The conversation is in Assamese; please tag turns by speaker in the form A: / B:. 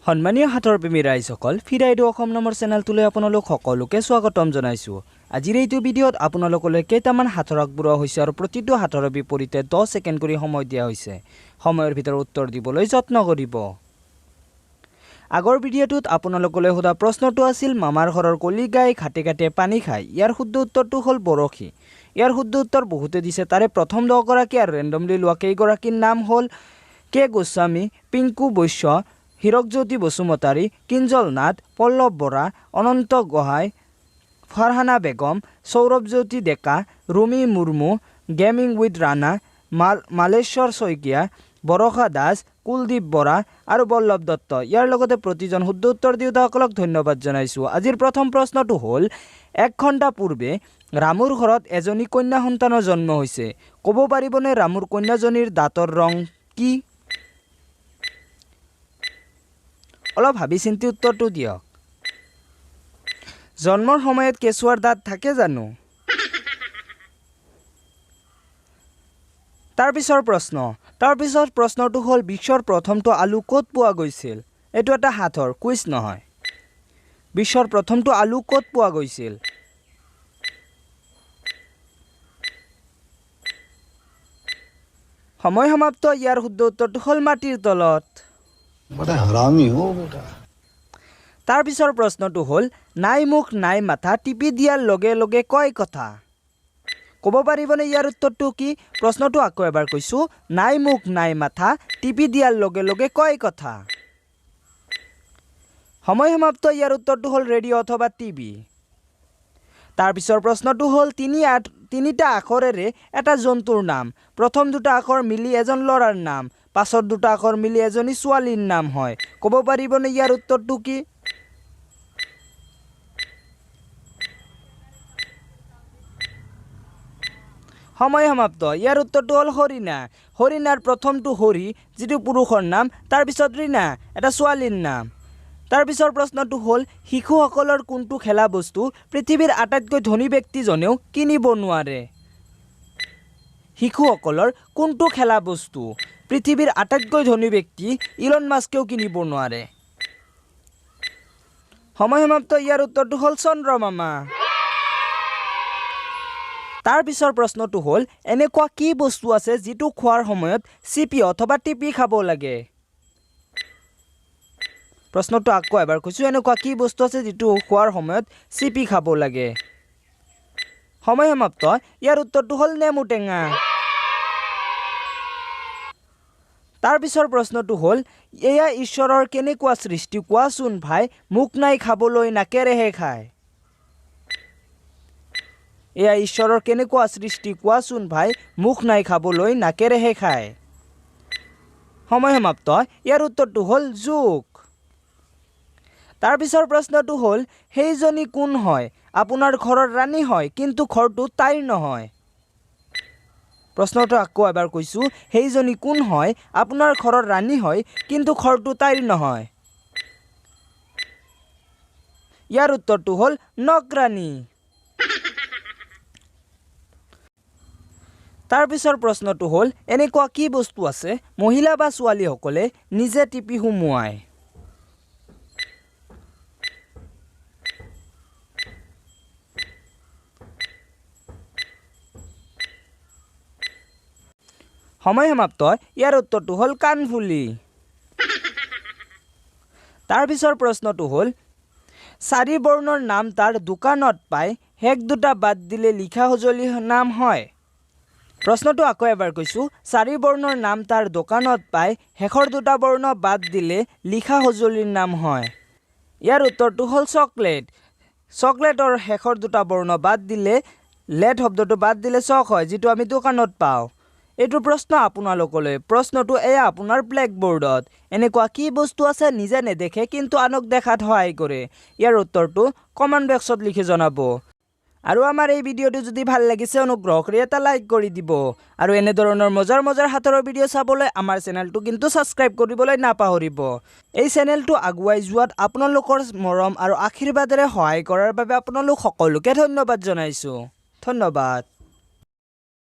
A: সন্মানীয় হাতৰ প্ৰেমী ৰাইজসকল ফিৰাইডো অসম নামৰ চেনেলটোলৈ আপোনালোক সকলোকে স্বাগতম জনাইছো। আজিৰ এইটো ভিডিঅ'ত আপোনালোকলৈ কেইটামান হাতৰ আগবঢ়োৱা হৈছে আৰু প্ৰতিটো হাতৰ বিপৰীতে 10 ছেকেণ্ড কৰি সময় দিয়া হৈছে। সময়ৰ ভিতৰত উত্তৰ দিবলৈ যত্ন কৰিব। আগৰ ভিডিঅ'টোত আপোনালোকলৈ সোধা প্ৰশ্নটো আছিল মামাৰ ঘৰৰ কলি গাই ঘাটে ঘাটে পানী খায়। ইয়াৰ শুদ্ধ উত্তৰটো হ'ল বৰশী। ইয়াৰ শুদ্ধ উত্তৰ বহুতে দিছে, তাৰে প্ৰথম 10 গৰাকী আৰু ৰেণ্ডমলি লোৱা কেইগৰাকীৰ নাম হ'ল কে গোস্বামী, পিংকু বৈশ্য, হীৰকজ্যোতি বসুমতাৰী, কিঞ্জল নাথ, পল্লৱ বৰা, অনন্ত গোহাঁই, ফাৰহানা বেগম, সৌৰভজ্যোতি ডেকা, ৰুমি মুৰ্মু, গেমিং উইথ ৰাণা, মালেশ্বৰ শইকীয়া, বৰষা দাস, কুলদীপ বৰা আৰু বল্লভ দত্ত। ইয়াৰ লগতে প্ৰতিজন শুদ্ধ উত্তৰ দিওঁতাসকলক ধন্যবাদ জনাইছোঁ। আজিৰ প্ৰথম প্ৰশ্নটো হ'ল 1 ঘণ্টা পূৰ্বে ৰামুৰ ঘৰত এজনী কন্যা সন্তানৰ জন্ম হৈছে। ক'ব পাৰিবনে ৰামুৰ কন্যাজনীৰ দাঁতৰ ৰং কি? অলপ ভাবি চিন্তি উত্তৰটো দিয়ক। জন্মৰ সময়ত কেঁচুৱাৰ দাঁত থাকে জানো? তাৰপিছৰ প্ৰশ্নটো হ'ল বিশ্বৰ প্ৰথমটো আলু ক'ত পোৱা গৈছিল? এইটো এটা হাতৰ কুইজ নহয়। বিশ্বৰ প্ৰথমটো আলু ক'ত পোৱা গৈছিল? সময় সমাপ্ত। ইয়াৰ শুদ্ধ উত্তৰটো হ'ল মাটিৰ তলত। তাৰপিছৰ প্ৰশ্নটো হ'ল নাই মুখ নাই মাথা টিপি দিয়াৰ লগে লগে কয় কথা। ক'ব পাৰিবনে ইয়াৰ উত্তৰটো কি? প্ৰশ্নটো আকৌ এবাৰ কৈছোঁ, নাই মুখ নাই মাথা টিপি দিয়াৰ লগে লগে কয় কথা। সময় সমাপ্ত। ইয়াৰ উত্তৰটো হ'ল ৰেডিঅ' অথবা টিভি। তাৰপিছৰ প্ৰশ্নটো হ'ল তিনিটা আখৰেৰে এটা জন্তুৰ নাম। প্ৰথম দুটা আখৰ মিলি এজন ল'ৰাৰ নাম, পাছৰ দুটা আখৰ মিলি এজনী ছোৱালীৰ নাম হয়। ক'ব পাৰিবনে ইয়াৰ উত্তৰটো কি? সময় সমাপ্ত। ইয়াৰ উত্তৰটো হ'ল হৰিণা। হৰিণাৰ প্ৰথমটো হৰি যিটো পুৰুষৰ নাম, তাৰপিছত ৰীণা এটা ছোৱালীৰ নাম। তাৰপিছৰ প্ৰশ্নটো হ'ল শিশুসকলৰ কোনটো খেলা বস্তু পৃথিৱীৰ আটাইতকৈ ধনী ব্যক্তিজনেও কিনিব নোৱাৰে? শিশুসকলৰ কোনটো খেলা বস্তু পৃথিৱীৰ আটাইতকৈ ধনী ব্যক্তি ইলন মাস্কেও কিনিব নোৱাৰে? সময় সমাপ্ত। ইয়াৰ উত্তৰটো হ'ল চন্দ্ৰমামা। তাৰপিছৰ প্ৰশ্নটো হ'ল এনেকুৱা কি বস্তু আছে যিটো খোৱাৰ সময়ত চিপি অথবা টিপি খাব লাগে? প্ৰশ্নটো আকৌ এবাৰ কৈছোঁ, এনেকুৱা কি বস্তু আছে যিটো খোৱাৰ সময়ত চিপি খাব লাগে? সময় সমাপ্ত। ইয়াৰ উত্তৰটো হ'ল নেমু টেঙা। তাৰপিছৰ প্ৰশ্নটো হ'ল এয়া ঈশ্বৰৰ কেনেকুৱা সৃষ্টি কোৱাচোন ভাই, মুখ নাই খাবলৈ নাকেৰেহে খায়? এয়া ঈশ্বৰৰ কেনেকুৱা সৃষ্টি কোৱাচোন ভাই, মুখ নাই খাবলৈ নাকেৰেহে খায়? সময় সমাপ্ত। ইয়াৰ উত্তৰটো হ'ল জোক। তাৰপিছৰ প্ৰশ্নটো হ'ল সেইজনী কোন হয়? আপোনাৰ ঘৰৰ ৰাণী হয় কিন্তু ঘৰটো তাইৰ নহয়। প্ৰশ্নটো আকৌ এবাৰ কৈছোঁ, সেইজনী কোন হয়? আপোনাৰ ঘৰৰ ৰাণী হয় কিন্তু ঘৰটো তাইৰ নহয়। ইয়াৰ উত্তৰটো হ'ল নকৰাণী। তাৰপিছৰ প্ৰশ্নটো হ'ল এনেকুৱা কি বস্তু আছে মহিলা বা ছোৱালীসকলে নিজে টিপি সুমুৱায়? সময় সমাপ্ত। ইয়াৰ উত্তৰটো হ'ল কাণফুলি। তাৰপিছৰ প্ৰশ্নটো হ'ল 4 বৰ্ণৰ নাম তাৰ দোকানত পায়, শেষ দুটা বাদ দিলে লিখা সঁজুলিৰ নাম হয়। প্ৰশ্নটো আকৌ এবাৰ কৈছোঁ, 4 বৰ্ণৰ নাম তাৰ দোকানত পায়, শেষৰ দুটা বৰ্ণ বাদ দিলে লিখা সঁজুলিৰ নাম হয়। ইয়াৰ উত্তৰটো হ'ল চকলেট। চকলেটৰ শেষৰ দুটা বৰ্ণ বাদ দিলে লেট শব্দটো বাদ দিলে চক হয়, যিটো আমি দোকানত পাওঁ। এইটো প্ৰশ্ন আপোনালোকলৈ। প্ৰশ্নটো এয়া আপোনাৰ ব্লেকবৰ্ডত। এনেকুৱা কি বস্তু আছে নিজে নেদেখে কিন্তু আনক দেখাত সহায় কৰে? ইয়াৰ উত্তৰটো কমেণ্ট বক্সত লিখি জনাব। আৰু আমাৰ এই ভিডিঅ'টো যদি ভাল লাগিছে অনুগ্ৰহ কৰি এটা লাইক কৰি দিব। আৰু এনেধৰণৰ মজাৰ হাতৰ ভিডিঅ' চাবলৈ আমাৰ চেনেলটো কিন্তু ছাবস্ক্ৰাইব কৰিবলৈ নাপাহৰিব। এই চেনেলটো আগুৱাই যোৱাত আপোনালোকৰ মৰম আৰু আশীৰ্বাদেৰে সহায় কৰাৰ বাবে আপোনালোক সকলোকে ধন্যবাদ জনাইছোঁ। ধন্যবাদ।